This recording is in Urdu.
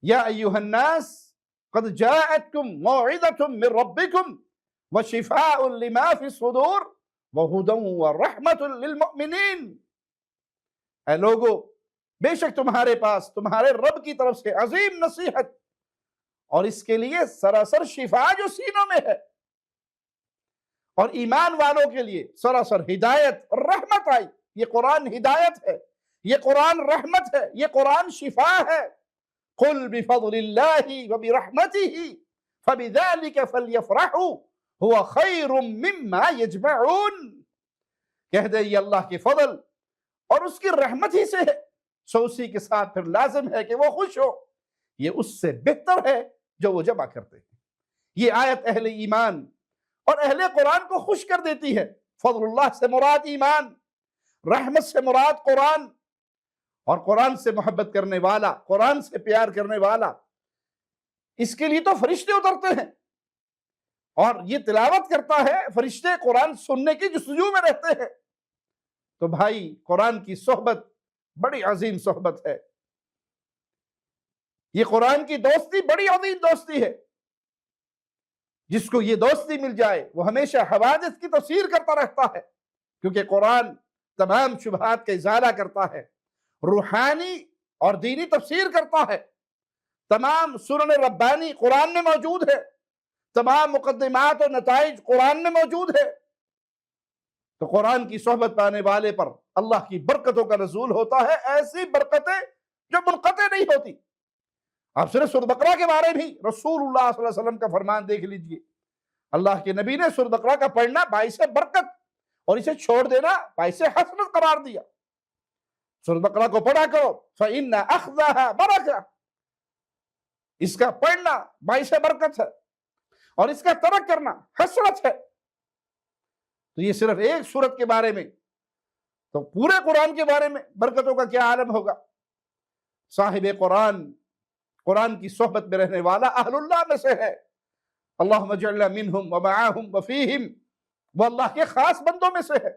یا ایھا الناس قد جاءتکم موعظۃ من ربکم وشفاء لما فی الصدور وہدی ورحمۃ للمؤمنین۔ اے لوگو، بے شک تمہارے پاس تمہارے رب کی طرف سے عظیم نصیحت اور اس کے لیے سراسر شفا جو سینوں میں ہے، اور ایمان والوں کے لیے سراسر ہدایت اور رحمت آئی۔ یہ قرآن ہدایت ہے، یہ قرآن رحمت ہے، یہ قرآن شفا ہے۔ قل بفضل اللہ وبرحمتہ فبذلک فلیفرحوا هو خیر مما یجمعون۔ کہہ دے یہ اللہ کے فضل اور اس کی رحمت ہی سے ہے، سو اسی کے ساتھ پھر لازم ہے کہ وہ خوش ہو، یہ اس سے بہتر ہے جو وہ جمع کرتے ہیں۔ یہ آیت اہل ایمان اور اہل قرآن کو خوش کر دیتی ہے۔ فضل اللہ سے مراد ایمان، رحمت سے مراد قرآن، اور قرآن سے محبت کرنے والا، قرآن سے پیار کرنے والا، اس کے لیے تو فرشتے اترتے ہیں اور یہ تلاوت کرتا ہے، فرشتے قرآن سننے کی جستجو میں رہتے ہیں۔ تو بھائی، قرآن کی صحبت بڑی عظیم صحبت ہے، یہ قرآن کی دوستی بڑی عظیم دوستی ہے۔ جس کو یہ دوستی مل جائے وہ ہمیشہ حوادث کی تفسیر کرتا رہتا ہے، کیونکہ قرآن تمام شبہات کا ازالہ کرتا ہے، روحانی اور دینی تفسیر کرتا ہے۔ تمام سنن ربانی قرآن میں موجود ہے، تمام مقدمات اور نتائج قرآن میں موجود ہے۔ تو قرآن کی صحبت پانے والے پر اللہ کی برکتوں کا نزول ہوتا ہے، ایسی برکتیں جو منقطع نہیں ہوتی۔ آپ صرف سورۃ بقرہ کے بارے بھی رسول اللہ صلی اللہ علیہ وسلم کا فرمان دیکھ لیجئے، اللہ کے نبی نے سورۃ بقرہ کا پڑھنا باعث برکت اور اسے چھوڑ دینا باعث حسرت قرار دیا۔ سورۃ بقرہ کو پڑھا کرو، فَإِنَّ أَخْذَهَا بَرَكَةٌ، اس کا پڑھنا باعث برکت ہے اور اس کا ترک کرنا حسرت ہے۔ تو یہ صرف ایک سورت کے بارے میں، تو پورے قرآن کے بارے میں برکتوں کا کیا عالم ہوگا۔ صاحب قرآن، قرآن کی صحبت میں رہنے والا اہل اللہ میں سے ہے۔ اللہم اجعلنا منہم ومعاہم وفیہم، وہ اللہ کے خاص بندوں میں سے ہے۔